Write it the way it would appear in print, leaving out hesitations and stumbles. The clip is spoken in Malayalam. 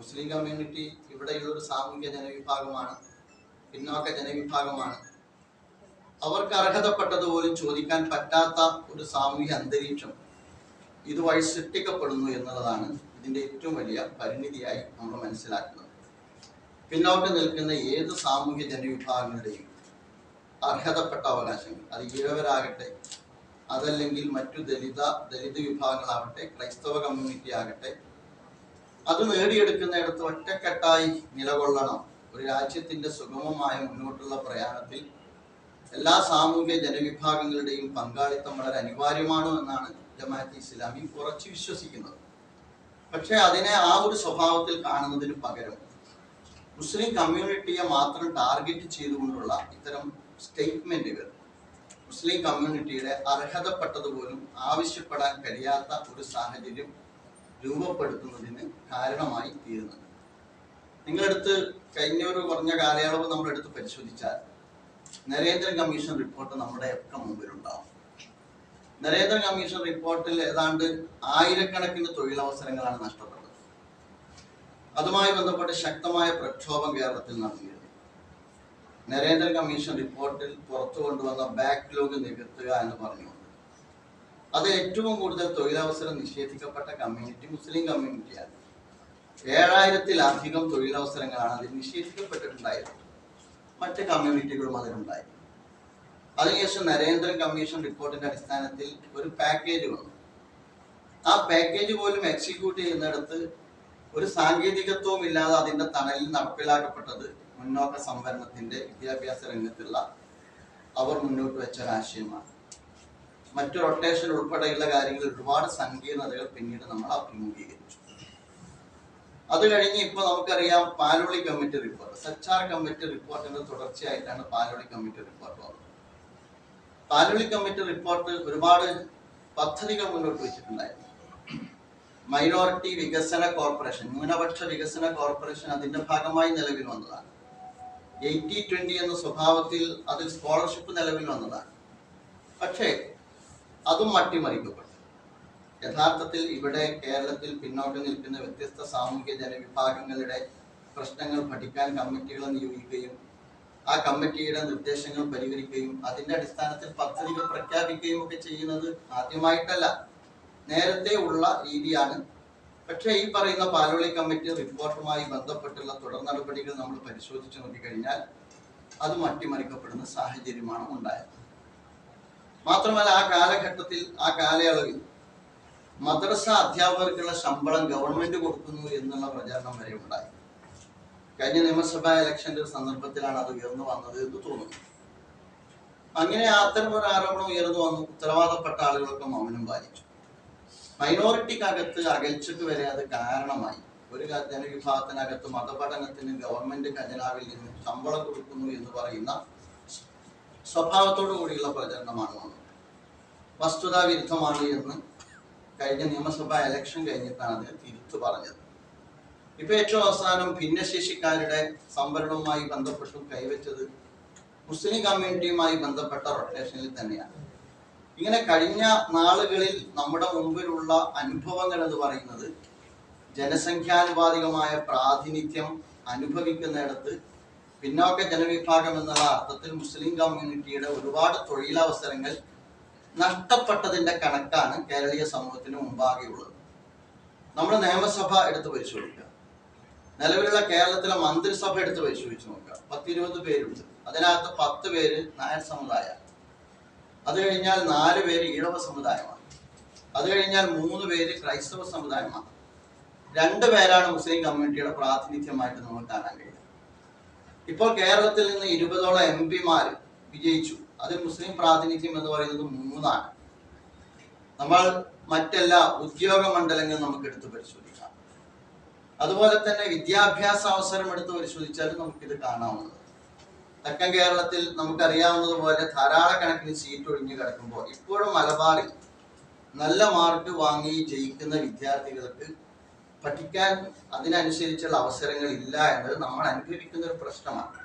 മുസ്ലിം കമ്മ്യൂണിറ്റി ഇവിടെയുള്ളൊരു സാമൂഹ്യ ജനവിഭാഗമാണ്, പിന്നോക്ക ജനവിഭാഗമാണ്. അവർക്ക് അർഹതപ്പെട്ടതുപോലും ചോദിക്കാൻ പറ്റാത്ത ഒരു സാമൂഹ്യ അന്തരീക്ഷം ഇതുവഴി സൃഷ്ടിക്കപ്പെടുന്നു എന്നുള്ളതാണ് ഇതിൻ്റെ ഏറ്റവും വലിയ പരിണിതിയായി നമ്മൾ മനസ്സിലാക്കുന്നത്. പിന്നോക്കം നിൽക്കുന്ന ഏത് സാമൂഹ്യ ജനവിഭാഗങ്ങളുടെയും അർഹതപ്പെട്ട അവകാശങ്ങൾ, അത് ഈഴവരാകട്ടെ, അതല്ലെങ്കിൽ മറ്റു ദലിത് വിഭാഗങ്ങളാവട്ടെ, ക്രൈസ്തവ കമ്മ്യൂണിറ്റി ആകട്ടെ, അത് നേടിയെടുക്കുന്നിടത്ത് ഒറ്റക്കെട്ടായി നിലകൊള്ളണം. ഒരു രാജ്യത്തിൻ്റെ സുഗമമായ മുന്നോട്ടുള്ള പ്രയാണത്തിൽ എല്ലാ സാമൂഹ്യ ജനവിഭാഗങ്ങളുടെയും പങ്കാളിത്തം വളരെ അനിവാര്യമാണ് എന്നാണ് ജമാഅത്തെ ഇസ്ലാമി ഉറച്ചു വിശ്വസിക്കുന്നത്. പക്ഷേ അതിനെ ആ ഒരു സ്വഭാവത്തിൽ കാണുന്നതിന് പകരം മുസ്ലിം കമ്മ്യൂണിറ്റിയെ മാത്രം ടാർഗറ്റ് ചെയ്തുകൊണ്ടുള്ള ഇത്തരം സ്റ്റേറ്റ്മെന്റുകൾ മുസ്ലിം കമ്മ്യൂണിറ്റിയുടെ അർഹതപ്പെട്ടതുപോലും ആവശ്യപ്പെടാൻ കഴിയാത്ത ഒരു സാഹചര്യം രൂപപ്പെടുത്തുന്നതിന് കാരണമായി തീരുന്നുണ്ട്. നിങ്ങളെടുത്ത് കഴിഞ്ഞ ഒരു കുറഞ്ഞ കാലയളവ് നമ്മളെടുത്ത് പരിശോധിച്ചാൽ നരേന്ദ്രൻ കമ്മീഷൻ റിപ്പോർട്ട് നമ്മുടെ ഒക്കെ മുമ്പിലുണ്ടാവും. നരേന്ദ്രൻ കമ്മീഷൻ റിപ്പോർട്ടിൽ ഏതാണ്ട് ആയിരക്കണക്കിന് തൊഴിലവസരങ്ങളാണ് നഷ്ടപ്പെട്ടത്. അതുമായി ബന്ധപ്പെട്ട് ശക്തമായ പ്രക്ഷോഭം കേരളത്തിൽ നടന്നിരുന്നു. നരേന്ദ്രൻ കമ്മീഷൻ റിപ്പോർട്ടിൽ പുറത്തു കൊണ്ടുവന്ന ബാക്ക്ലോഗ് നികത്തുക എന്ന് പറഞ്ഞുകൊണ്ട് അത് ഏറ്റവും കൂടുതൽ തൊഴിലവസരം നിഷേധിക്കപ്പെട്ട കമ്മ്യൂണിറ്റി മുസ്ലിം കമ്മ്യൂണിറ്റിയാണ്. 7000-ലധികം തൊഴിലവസരങ്ങളാണ് അതിൽ നിഷേധിക്കപ്പെട്ടിട്ടുണ്ടായിരുന്നത്. മറ്റ് കമ്മ്യൂണിറ്റികളും അതിലുണ്ടായി. അതിനുശേഷം നരേന്ദ്രൻ കമ്മീഷൻ റിപ്പോർട്ടിന്റെ അടിസ്ഥാനത്തിൽ ഒരു പാക്കേജ് വന്നു. ആ പാക്കേജ് പോലും എക്സിക്യൂട്ട് ചെയ്യുന്നിടത്ത് ഒരു സാങ്കേതികത്വവും ഇല്ലാതെ അതിന്റെ തണലിൽ നടപ്പിലാക്കപ്പെട്ടത് മുന്നോക്ക സംവരണത്തിന്റെ വിദ്യാഭ്യാസ രംഗത്തുള്ള അവർ മുന്നോട്ട് വെച്ച ആശയമാണ്. മറ്റു റൊട്ടേഷൻ ഉൾപ്പെടെയുള്ള കാര്യങ്ങളിൽ ഒരുപാട് സങ്കീർണതകൾ പിന്നീട് നമ്മൾ അഭിമുഖീകരിച്ചു. അത് കഴിഞ്ഞ് ഇപ്പൊ നമുക്കറിയാം Paloli committee report, Sachar committee റിപ്പോർട്ടിന്റെ തുടർച്ചയായിട്ടാണ് പാലോളി കമ്മിറ്റി റിപ്പോർട്ട് വന്നത്. പാലോളി കമ്മിറ്റി റിപ്പോർട്ട് ഒരുപാട് പദ്ധതികൾ മുന്നോട്ട് വെച്ചിട്ടുണ്ടായിരുന്നു. മൈനോറിറ്റി വികസന കോർപ്പറേഷൻ, ന്യൂനപക്ഷ വികസന കോർപ്പറേഷൻ അതിന്റെ ഭാഗമായി നിലവിൽ വന്നതാണ്. 80-20 എന്ന സ്വഭാവത്തിൽ അതിൽ സ്കോളർഷിപ്പ് നിലവിൽ വന്നതാണ്. പക്ഷേ അതും അട്ടിമറിക്കപ്പെട്ടു. യഥാർത്ഥത്തിൽ ഇവിടെ കേരളത്തിൽ പിന്നോക്കം നിൽക്കുന്ന വ്യത്യസ്ത സാമൂഹിക ജനവിഭാഗങ്ങളുടെ പ്രശ്നങ്ങൾ പഠിക്കാൻ കമ്മിറ്റികളെ നിയോഗിക്കുകയും ആ കമ്മിറ്റിയുടെ നിർദ്ദേശങ്ങൾ പരിഹരിക്കുകയും അതിന്റെ അടിസ്ഥാനത്തിൽ പദ്ധതികൾ പ്രഖ്യാപിക്കുകയും ഒക്കെ ചെയ്യുന്നത് ആദ്യമായിട്ടല്ല, നേരത്തെ ഉള്ള രീതിയാണ്. പക്ഷേ ഈ പറയുന്ന പാലോളി കമ്മിറ്റി റിപ്പോർട്ടുമായി ബന്ധപ്പെട്ടുള്ള തുടർ നടപടികൾ നമ്മൾ പരിശോധിച്ച് നോക്കിക്കഴിഞ്ഞാൽ അതും അട്ടിമറിക്കപ്പെടുന്ന സാഹചര്യമാണ് ഉണ്ടായത്. മാത്രമല്ല ആ കാലഘട്ടത്തിൽ, ആ കാലയളവിൽ മദ്രസ അധ്യാപകർക്കുള്ള ശമ്പളം ഗവൺമെന്റ് കൊടുക്കുന്നു എന്നുള്ള പ്രചാരണം വരെ ഉണ്ടായി. കഴിഞ്ഞ നിയമസഭാ ഇലക്ഷന്റെ സന്ദർഭത്തിലാണ് അത് ഉയർന്നു വന്നത് എന്ന് തോന്നുന്നു. അങ്ങനെ അത്തരം ഒരു ആരോപണം ഉയർന്നു വന്നു. ഉത്തരവാദപ്പെട്ട ആളുകളൊക്കെ മൗനം പാലിച്ചു. മൈനോറിറ്റിക്കകത്ത് അകൽച്ചക്ക് വരെ അത് കാരണമായി. ഒരു ജനവിഭാഗത്തിനകത്ത് മതപഠനത്തിന് ഗവൺമെന്റ് ഖജനാവിൽ നിന്ന് ശമ്പളം കൊടുക്കുന്നു എന്ന് പറയുന്ന സ്വഭാവത്തോടു കൂടിയുള്ള പ്രചരണമാണ് വന്നത്. വസ്തുതാ വിരുദ്ധമാണ് എന്ന് കഴിഞ്ഞ നിയമസഭാ ഇലക്ഷൻ കഴിഞ്ഞിട്ടാണ് അതിന് തിരുത്തു പറഞ്ഞത്. ഇപ്പൊ ഏറ്റവും അവസാനം ഭിന്നശേഷിക്കാരുടെ സംവരണവുമായി ബന്ധപ്പെട്ടും കൈവച്ചത് മുസ്ലിം കമ്മ്യൂണിറ്റിയുമായി ബന്ധപ്പെട്ട റൊട്ടേഷനിൽ തന്നെയാണ്. ഇങ്ങനെ കഴിഞ്ഞ നാളുകളിൽ നമ്മുടെ മുമ്പിലുള്ള അനുഭവങ്ങൾ എന്ന് പറയുന്നത് ജനസംഖ്യാനുപാതികമായ പ്രാതിനിധ്യം അനുഭവിക്കുന്നിടത്ത് പിന്നോക്ക ജനവിഭാഗം എന്നുള്ള അർത്ഥത്തിൽ മുസ്ലിം കമ്മ്യൂണിറ്റിയുടെ ഒരുപാട് തൊഴിലവസരങ്ങൾ നഷ്ടപ്പെട്ടതിന്റെ കണക്കാണ് കേരളീയ സമൂഹത്തിന് മുമ്പാകെയുള്ളത്. നമ്മൾ നിയമസഭ എടുത്ത് പരിശോധിക്കുക, നിലവിലുള്ള കേരളത്തിലെ മന്ത്രിസഭ എടുത്ത് പരിശോധിച്ച് നോക്കുക. 10-20 പേരുണ്ട്. അതിനകത്ത് 10 പേര് നായർ സമുദായമാണ്. അത് കഴിഞ്ഞാൽ 4 പേര് ഈഴവ സമുദായമാണ്. അത് കഴിഞ്ഞാൽ 3 പേര് ക്രൈസ്തവ സമുദായമാണ്. 2 പേരാണ് മുസ്ലിം കമ്മ്യൂണിറ്റിയുടെ പ്രാതിനിധ്യമായിട്ട് നമുക്ക് കാണാൻ കഴിയുന്നത്. ഇപ്പോൾ കേരളത്തിൽ നിന്ന് 20ഓളം MP വിജയിച്ചു. അതിൽ മുസ്ലിം പ്രാതിനിധ്യം എന്ന് പറയുന്നത് 3ആണ്. നമ്മൾ മറ്റെല്ലാ ഉദ്യോഗ മണ്ഡലങ്ങൾ നമുക്ക് എടുത്ത് പരിശോധിക്കാം. അതുപോലെ തന്നെ വിദ്യാഭ്യാസ അവസരം എടുത്ത് പരിശോധിച്ചാലും നമുക്കിത് കാണാവുന്നത്. തെക്കൻ കേരളത്തിൽ നമുക്കറിയാവുന്നതുപോലെ ധാരാളക്കണക്കിന് സീറ്റ് ഒഴിഞ്ഞു കിടക്കുമ്പോൾ ഇപ്പോഴും മലബാറിൽ നല്ല മാർക്ക് വാങ്ങി ജയിക്കുന്ന വിദ്യാർത്ഥികൾക്ക് പഠിക്കാൻ അതിനനുസരിച്ചുള്ള അവസരങ്ങൾ ഇല്ല എന്നത് നമ്മൾ അനുഭവിക്കുന്ന ഒരു പ്രശ്നമാണ്.